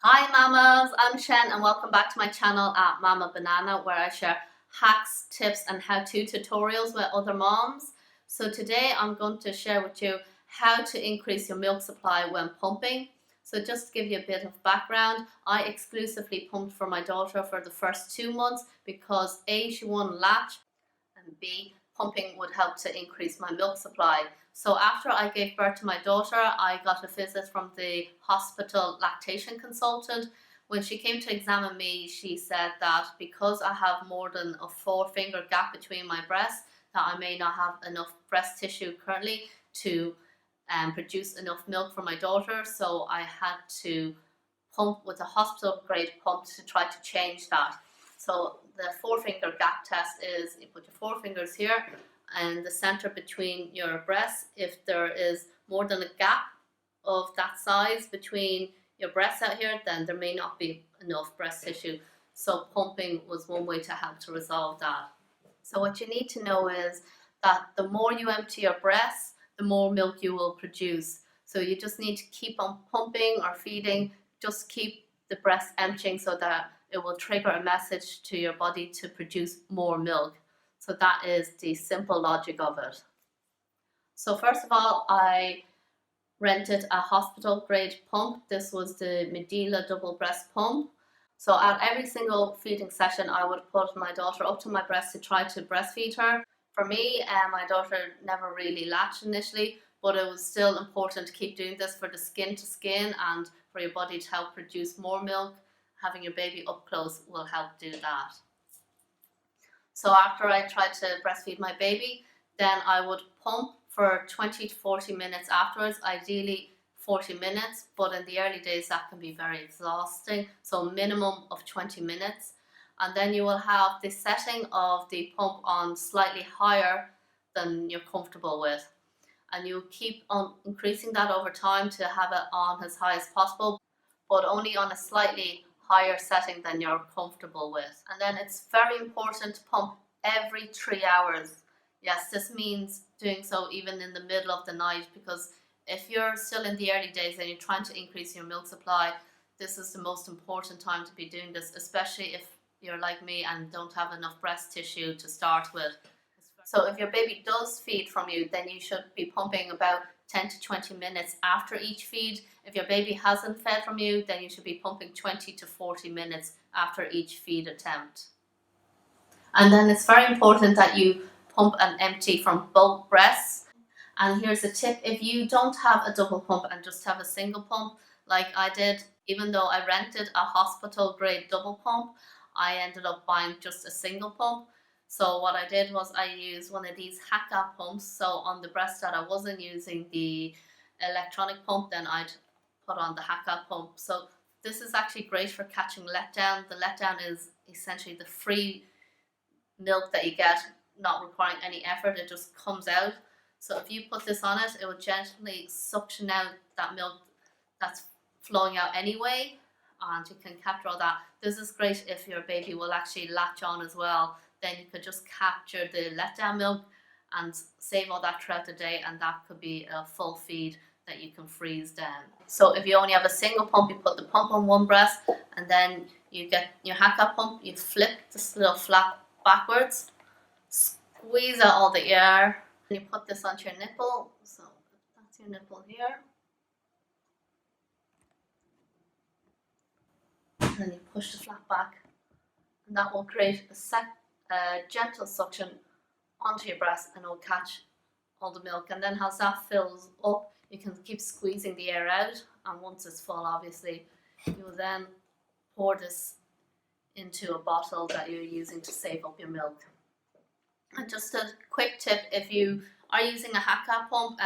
Hi mamas, I'm Shen and welcome back to my channel at Mama Banana, where I share hacks, tips and how-to tutorials with other moms. So today I'm going to share with you how to increase your milk supply when pumping. So just to give you a bit of background, I exclusively pumped for my daughter for the first 2 months because A, she won latch, and B, pumping would help to increase my milk supply. So after I gave birth to my daughter, I got a visit from the hospital lactation consultant. When she came to examine me, she said that because I have more than a 4 finger gap between my breasts, that I may not have enough breast tissue currently to produce enough milk for my daughter. So I had to pump with a hospital grade pump to try to change that. So the 4 finger gap test is you put your 4 fingers here and the center between your breasts. If there is more than a gap of that size between your breasts out here, then there may not be enough breast tissue. So pumping was one way to help to resolve that. So what you need to know is that the more you empty your breasts, the more milk you will produce. So you just need to keep on pumping or feeding, just keep the breast emptying so that it will trigger a message to your body to produce more milk. So that is the simple logic of it. So first of all, I rented a hospital grade pump. This was the Medela double breast pump. So at every single feeding session, I would put my daughter up to my breast to try to breastfeed her. For me, my daughter never really latched initially, but it was still important to keep doing this for the skin to skin and for your body to help produce more milk. Having your baby up close will help do that. So after I tried to breastfeed my baby, then I would pump for 20 to 40 minutes afterwards, ideally 40 minutes, but in the early days that can be very exhausting, so minimum of 20 minutes. And then you will have the setting of the pump on slightly higher than you're comfortable with. And you keep on increasing that over time to have it on as high as possible, but only on a slightly higher setting than you're comfortable with. And then it's very important to pump every 3 hours. Yes, this means doing so even in the middle of the night, because if you're still in the early days and you're trying to increase your milk supply, this is the most important time to be doing this, especially if you're like me and don't have enough breast tissue to start with. So if your baby does feed from you, then you should be pumping about 10 to 20 minutes after each feed. If your baby hasn't fed from you, then you should be pumping 20 to 40 minutes after each feed attempt. And then it's very important that you pump and empty from both breasts. And here's a tip: if you don't have a double pump and just have a single pump, like I did, even though I rented a hospital grade double pump, I ended up buying just a single pump. So what I did was I used one of these Haka pumps. So on the breast that I wasn't using the electronic pump, then I'd put on the Haka pump. So this is actually great for catching letdown. The letdown is essentially the free milk that you get, not requiring any effort. It just comes out. So if you put this on it, it will gently suction out that milk that's flowing out anyway, and you can capture all that. This is great if your baby will actually latch on as well. Then you could just capture the letdown milk and save all that throughout the day, and that could be a full feed that you can freeze down. So if you only have a single pump, you put the pump on one breast, and then you get your Haka pump, you flip this little flap backwards, squeeze out all the air, and you put this onto your nipple. So that's your nipple here. And then you push the flap back, and that will create a gentle suction onto your breast, and it will catch all the milk. And then as that fills up, you can keep squeezing the air out, and once it's full, obviously, you will then pour this into a bottle that you're using to save up your milk. And just a quick tip: if you are using a Haka pump,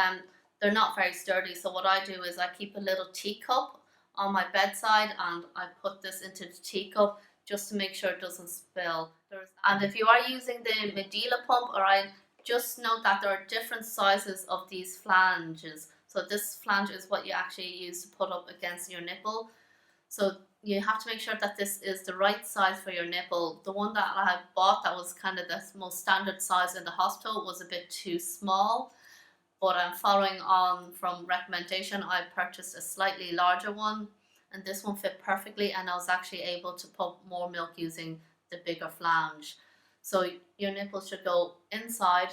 they're not very sturdy, so what I do is I keep a little teacup on my bedside and I put this into the teacup just to make sure it doesn't spill. And if you are using the Medela pump, alright, just note that there are different sizes of these flanges. So this flange is what you actually use to put up against your nipple. So you have to make sure that this is the right size for your nipple. The one that I had bought that was kind of the most standard size in the hospital was a bit too small, but I'm following on from recommendation. I purchased a slightly larger one and this one fit perfectly, and I was actually able to pump more milk using the bigger flange. So your nipples should go inside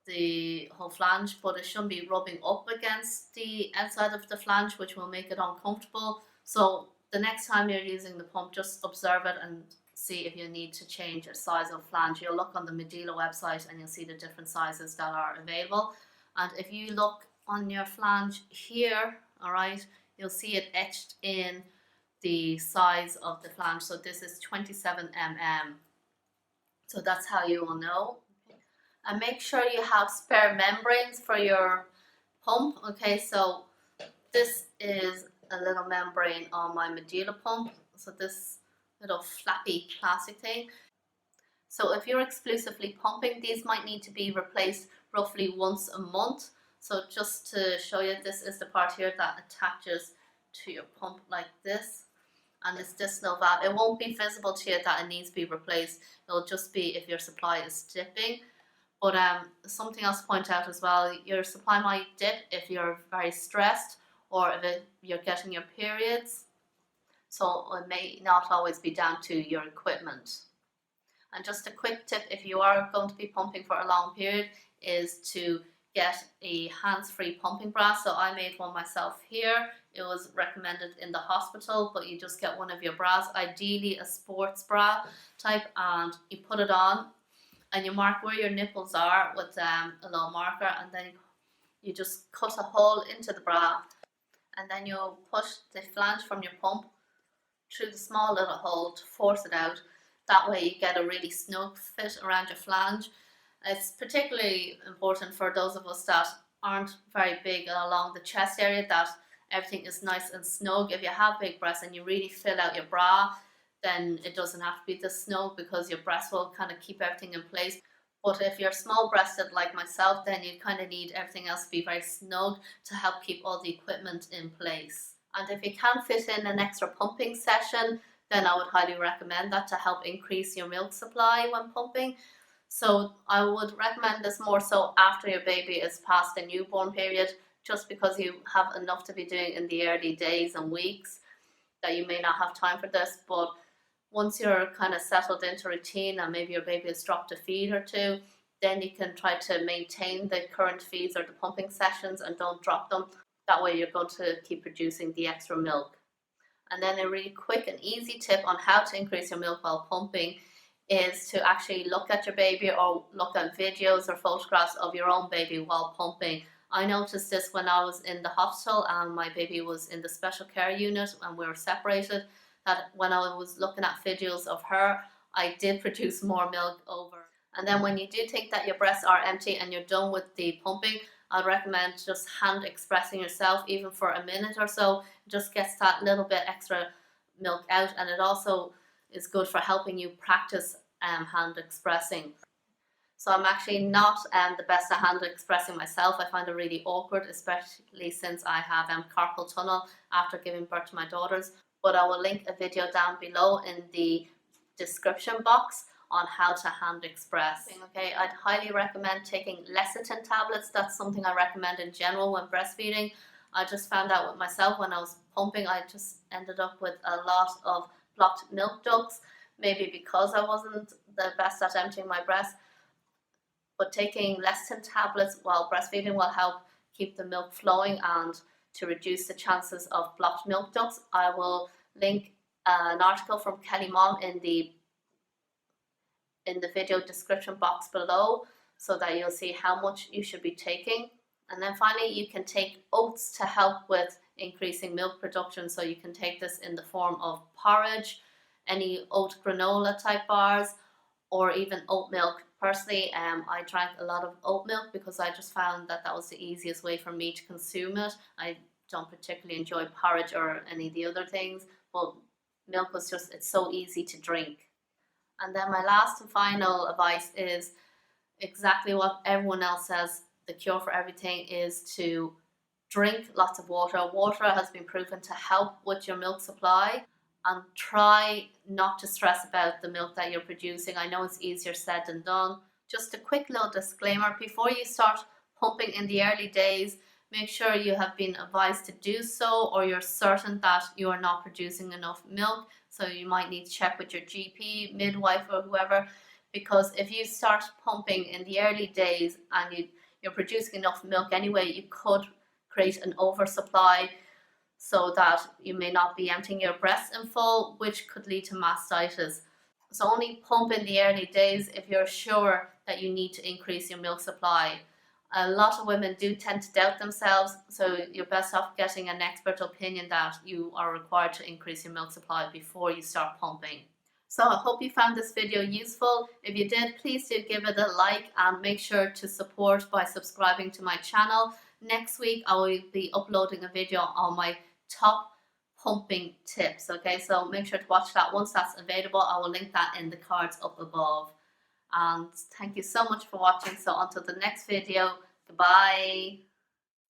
the whole flange, but it shouldn't be rubbing up against the outside of the flange, which will make it uncomfortable. So the next time you're using the pump, just observe it and see if you need to change a size of flange. You'll look on the Medela website and you'll see the different sizes that are available. And if you look on your flange here, all right, you'll see it etched in the size of the flange. So this is 27 mm. So that's how you will know. And make sure you have spare membranes for your pump. Okay, so this is a little membrane on my Medela pump. So this little flappy plastic thing. So if you're exclusively pumping, these might need to be replaced roughly once a month. So just to show you, this is the part here that attaches to your pump like this. And it's this little valve. It won't be visible to you that it needs to be replaced. It'll just be if your supply is dipping. But something else to point out as well, your supply might dip if you're very stressed or if you're getting your periods. So it may not always be down to your equipment. And just a quick tip, if you are going to be pumping for a long period, is to get a hands-free pumping bra. So I made one myself here. It was recommended in the hospital, but you just get one of your bras, ideally a sports bra type, and you put it on and you mark where your nipples are with a little marker, and then you just cut a hole into the bra, and then you'll push the flange from your pump through the small little hole to force it out. That way you get a really snug fit around your flange. It's particularly important for those of us that aren't very big along the chest area, that everything is nice and snug. If you have big breasts and you really fill out your bra, then it doesn't have to be this snug because your breast will kind of keep everything in place. But if you're small breasted like myself, then you kind of need everything else to be very snug to help keep all the equipment in place. And if you can fit in an extra pumping session, then I would highly recommend that to help increase your milk supply when pumping. So I would recommend this more so after your baby is past the newborn period, just because you have enough to be doing in the early days and weeks that you may not have time for this. But once you're kind of settled into routine and maybe your baby has dropped a feed or two, then you can try to maintain the current feeds or the pumping sessions and don't drop them. That way you're going to keep producing the extra milk. And then a really quick and easy tip on how to increase your milk while pumping is to actually look at your baby or look at videos or photographs of your own baby while pumping. I noticed this when I was in the hospital and my baby was in the special care unit and we were separated, that when I was looking at videos of her, I did produce more milk over. And then when you do think that your breasts are empty and you're done with the pumping, I'd recommend just hand expressing yourself even for a minute or so. It just gets that little bit extra milk out, and it also is good for helping you practice hand expressing. So I'm actually not the best at hand expressing myself. I find it really awkward, especially since I have carpal tunnel after giving birth to my daughters. But I will link a video down below in the description box on how to hand express. Okay, I'd highly recommend taking lecithin tablets. That's something I recommend in general when breastfeeding. I just found out with myself when I was pumping, I just ended up with a lot of blocked milk ducts, maybe because I wasn't the best at emptying my breast. But taking lecithin tablets while breastfeeding will help keep the milk flowing and to reduce the chances of blocked milk ducts. I will link an article from Kelly Mom in the video description box below so that you'll see how much you should be taking. And then finally, you can take oats to help with increasing milk production. So you can take this in the form of porridge, any oat granola type bars, or even oat milk. Personally, I drank a lot of oat milk because I just found that that was the easiest way for me to consume it. I don't particularly enjoy porridge or any of the other things, but milk was just, it's so easy to drink. And then my last and final advice is exactly what everyone else says. The cure for everything is to drink lots of water. Water has been proven to help with your milk supply, and try not to stress about the milk that you're producing. I know it's easier said than done. Just a quick little disclaimer, before you start pumping in the early days, make sure you have been advised to do so, or you're certain that you are not producing enough milk. So you might need to check with your GP, midwife, or whoever, because if you start pumping in the early days and you're producing enough milk anyway, you could create an oversupply so that you may not be emptying your breasts in full, which could lead to mastitis. So only pump in the early days if you're sure that you need to increase your milk supply. A lot of women do tend to doubt themselves, so you're best off getting an expert opinion that you are required to increase your milk supply before you start pumping. So I hope you found this video useful. If you did, please do give it a like and make sure to support by subscribing to my channel. Next week I will be uploading a video on my top pumping tips. Okay, so make sure to watch that. Once that's available, I will link that in the cards up above. And thank you so much for watching. So until the next video, goodbye.